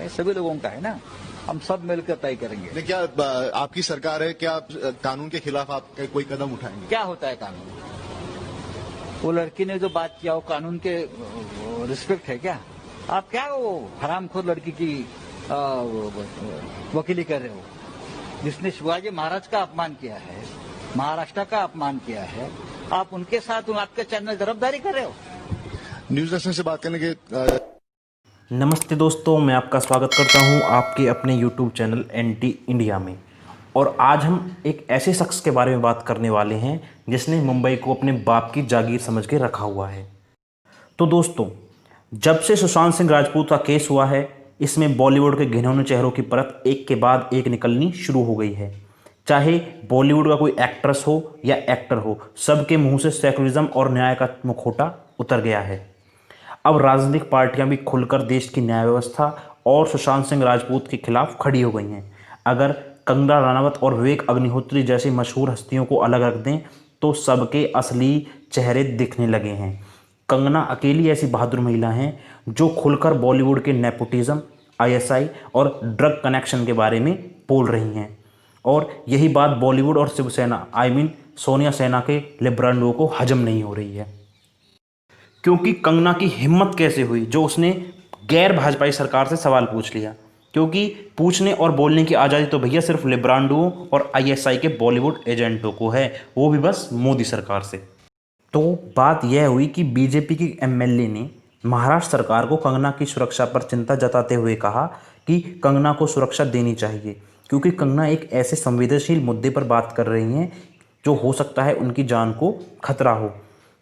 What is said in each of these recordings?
है, सभी लोगों का है ना, हम सब मिलकर तय करेंगे। लेकिन क्या आपकी सरकार है, क्या आप कानून के खिलाफ आप कोई कदम उठाएंगे? क्या होता है कानून? वो लड़की ने जो बात किया वो कानून के रिस्पेक्ट है क्या? आप क्या वो हरामखोर लड़की की वकीली कर रहे हो, जिसने शिवाजी महाराज का अपमान किया है, महाराष्ट्र का अपमान किया है, आप उनके साथ आपके चैनल तरफदारी कर रहे हो। न्यूज नेशन से बात करने के नमस्ते दोस्तों, मैं आपका स्वागत करता हूं आपके अपने यूट्यूब चैनल एंटी इंडिया में। और आज हम एक ऐसे शख्स के बारे में बात करने वाले हैं जिसने मुंबई को अपने बाप की जागीर समझ के रखा हुआ है। तो दोस्तों, जब से सुशांत सिंह राजपूत का केस हुआ है, इसमें बॉलीवुड के घिनौने चेहरों की परत एक के बाद एक निकलनी शुरू हो गई है। चाहे बॉलीवुड का कोई एक्ट्रेस हो या एक्टर हो, सबके मुंह से सेकुलरिज्म और न्याय का मुखौटा उतर गया है। अब राजनीतिक पार्टियां भी खुलकर देश की न्याय व्यवस्था और सुशांत सिंह राजपूत के खिलाफ खड़ी हो गई हैं। अगर कंगना रनावत और विवेक अग्निहोत्री जैसी मशहूर हस्तियों को अलग रख दें तो सबके असली चेहरे दिखने लगे हैं। कंगना अकेली ऐसी बहादुर महिला हैं जो खुलकर बॉलीवुड के नेपोटिज्म, आईएसआई और ड्रग कनेक्शन के बारे में बोल रही हैं। और यही बात बॉलीवुड और शिवसेना सोनिया सेना के लिब्रांडो को हजम नहीं हो रही है। क्योंकि कंगना की हिम्मत कैसे हुई जो उसने गैर भाजपाई सरकार से सवाल पूछ लिया, क्योंकि पूछने और बोलने की आज़ादी तो भैया सिर्फ लिब्रांडुओं और आईएसआई के बॉलीवुड एजेंटों को है, वो भी बस मोदी सरकार से। तो बात यह हुई कि बीजेपी की एमएलए ने महाराष्ट्र सरकार को कंगना की सुरक्षा पर चिंता जताते हुए कहा कि कंगना को सुरक्षा देनी चाहिए, क्योंकि कंगना एक ऐसे संवेदनशील मुद्दे पर बात कर रही हैं जो हो सकता है उनकी जान को खतरा हो।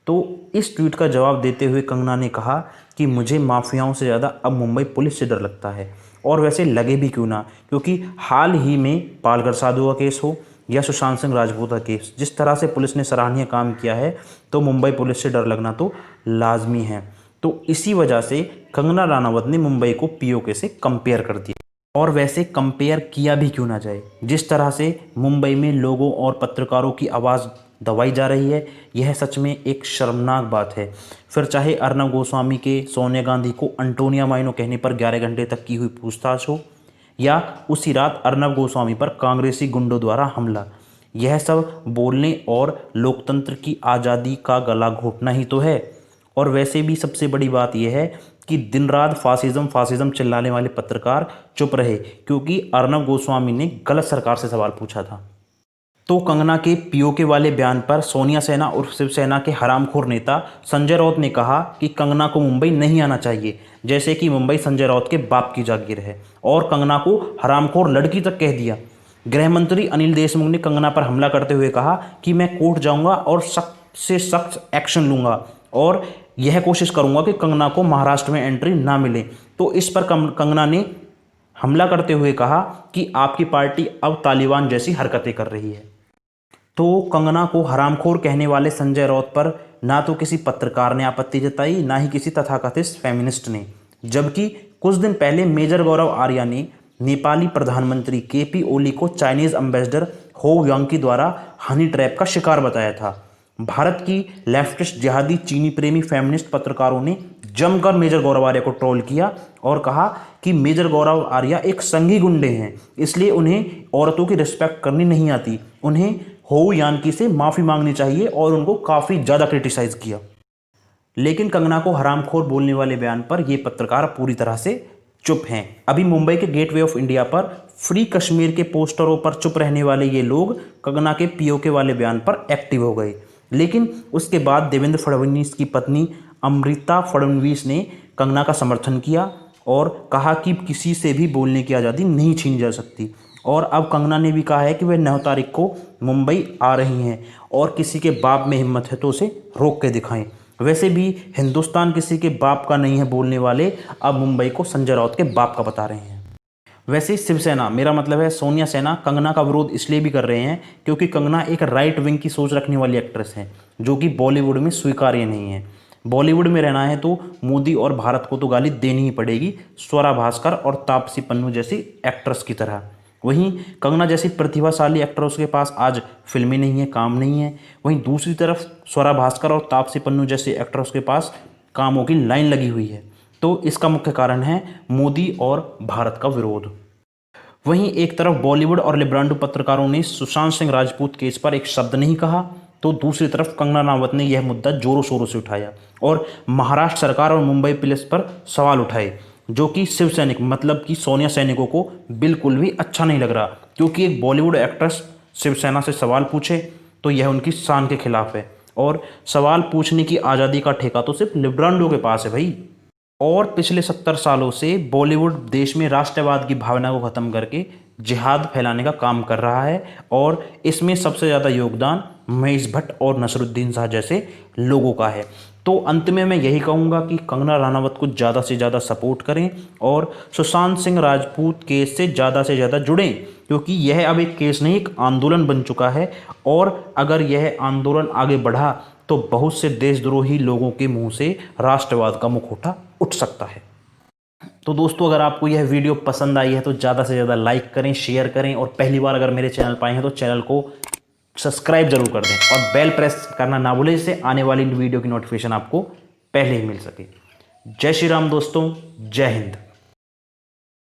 तो इस ट्वीट का जवाब देते हुए कंगना ने कहा कि मुझे माफियाओं से ज़्यादा अब मुंबई पुलिस से डर लगता है, और वैसे लगे भी क्यों ना, क्योंकि हाल ही में पालघर साधु का केस हो या सुशांत सिंह राजपूत का केस, जिस तरह से पुलिस ने सराहनीय काम किया है, तो मुंबई पुलिस से डर लगना तो लाजमी है। तो इसी वजह से कंगना रनावत ने मुंबई को पीओके से कंपेयर कर दिया। और वैसे कंपेयर किया भी क्यों ना जाए, जिस तरह से मुंबई में लोगों और पत्रकारों की आवाज़ दबाई जा रही है, यह सच में एक शर्मनाक बात है। फिर चाहे अर्नब गोस्वामी के सोनिया गांधी को अंटोनिया माइनो कहने पर 11 घंटे तक की हुई पूछताछ हो, या उसी रात अर्नब गोस्वामी पर कांग्रेसी गुंडों द्वारा हमला, यह सब बोलने और लोकतंत्र की आज़ादी का गला घोटना ही तो है। और वैसे भी सबसे बड़ी बात यह है कि दिन रात फासिज्म चिल्लाने वाले पत्रकार चुप रहे, क्योंकि अर्नब गोस्वामी ने गलत सरकार से सवाल पूछा था। तो कंगना के पीओके वाले बयान पर सोनिया सेना और शिवसेना के हरामखोर नेता संजय राउत ने कहा कि कंगना को मुंबई नहीं आना चाहिए, जैसे कि मुंबई संजय राउत के बाप की जागीर है, और कंगना को हरामखोर लड़की तक कह दिया। गृह मंत्री अनिल देशमुख ने कंगना पर हमला करते हुए कहा कि मैं कोर्ट जाऊंगा और सख्त से सख्त एक्शन लूंगा, और यह कोशिश करूंगा कि कंगना को महाराष्ट्र में एंट्री ना मिले। तो इस पर कंगना ने हमला करते हुए कहा कि आपकी पार्टी अब तालिबान जैसी हरकतें कर रही है। तो कंगना को हरामखोर कहने वाले संजय राउत पर ना तो किसी पत्रकार ने आपत्ति जताई, ना ही किसी तथाकथित फेमिनिस्ट ने, जबकि कुछ दिन पहले मेजर गौरव आर्या ने नेपाली प्रधानमंत्री केपी ओली को चाइनीज एम्बेसडर हो यांकी द्वारा हनी ट्रैप का शिकार बताया था। भारत की लेफ्टिस्ट जिहादी चीनी प्रेमी फेमिनिस्ट पत्रकारों ने जमकर मेजर गौरव आर्या को ट्रोल किया और कहा कि मेजर गौरव आर्या एक संघी गुंडे हैं, इसलिए उन्हें औरतों की रिस्पेक्ट करनी नहीं आती, उन्हें हो यानकी से माफ़ी मांगनी चाहिए, और उनको काफ़ी ज़्यादा क्रिटिसाइज़ किया। लेकिन कंगना को हरामखोर बोलने वाले बयान पर ये पत्रकार पूरी तरह से चुप हैं। अभी मुंबई के गेटवे ऑफ इंडिया पर फ्री कश्मीर के पोस्टरों पर चुप रहने वाले ये लोग कंगना के पीओके वाले बयान पर एक्टिव हो गए, लेकिन उसके बाद देवेंद्र फडणवीस की पत्नी अमृता फडणवीस ने कंगना का समर्थन किया और कहा कि किसी से भी बोलने की आज़ादी नहीं छीनी जा सकती। और अब कंगना ने भी कहा है कि वह 9 तारीख को मुंबई आ रही हैं, और किसी के बाप में हिम्मत है तो उसे रोक के दिखाएं। वैसे भी हिंदुस्तान किसी के बाप का नहीं है बोलने वाले अब मुंबई को संजय राउत के बाप का बता रहे हैं। वैसे शिवसेना, मेरा मतलब है सोनिया सेना, कंगना का विरोध इसलिए भी कर रहे हैं क्योंकि कंगना एक राइट विंग की सोच रखने वाली एक्ट्रेस है, जो कि बॉलीवुड में स्वीकार्य नहीं है। बॉलीवुड में रहना है तो मोदी और भारत को तो गाली देनी ही पड़ेगी, स्वरा भास्कर और तापसी पन्नू जैसी एक्ट्रेस की तरह। वहीं कंगना जैसी प्रतिभाशाली एक्ट्रेस के पास आज फिल्में नहीं है, काम नहीं है। वहीं दूसरी तरफ स्वरा भास्कर और तापसी पन्नू जैसी एक्ट्रेस के पास कामों की लाइन लगी हुई है। तो इसका मुख्य कारण है मोदी और भारत का विरोध। वहीं एक तरफ बॉलीवुड और लिब्रांडो पत्रकारों ने सुशांत सिंह राजपूत केस पर एक शब्द नहीं कहा, तो दूसरी तरफ कंगना रनावत ने यह मुद्दा जोरों शोरों से उठाया और महाराष्ट्र सरकार और मुंबई पुलिस पर सवाल उठाए, जो कि शिव सैनिक मतलब कि सोनिया सैनिकों को बिल्कुल भी अच्छा नहीं लग रहा, क्योंकि एक बॉलीवुड एक्ट्रेस शिवसेना से सवाल पूछे तो यह उनकी शान के खिलाफ है और सवाल पूछने की आज़ादी का ठेका तो सिर्फ लिब्रांडो के पास है भाई। और पिछले 70 सालों से बॉलीवुड देश में राष्ट्रवाद की भावना को ख़त्म करके जिहाद फैलाने का काम कर रहा है और इसमें सबसे ज़्यादा योगदान महेश भट्ट और नसरुद्दीन शाह जैसे लोगों का है। तो अंत में मैं यही कहूँगा कि कंगना रनावत को ज़्यादा से ज़्यादा सपोर्ट करें और सुशांत सिंह राजपूत केस से ज़्यादा जुड़ें, क्योंकि यह अब एक केस नहीं, एक आंदोलन बन चुका है और अगर यह आंदोलन आगे बढ़ा तो बहुत से देशद्रोही लोगों के मुंह से राष्ट्रवाद का मुखौटा उठ सकता है। तो दोस्तों, अगर आपको यह वीडियो पसंद आई है तो ज़्यादा से ज़्यादा लाइक करें, शेयर करें और पहली बार अगर मेरे चैनल पर आए हैं तो चैनल को सब्सक्राइब जरूर कर दें और बेल प्रेस करना ना भूलें, जिससे आने वाली वीडियो की नोटिफिकेशन आपको पहले ही मिल सके। जय श्री राम दोस्तों, जय हिंद।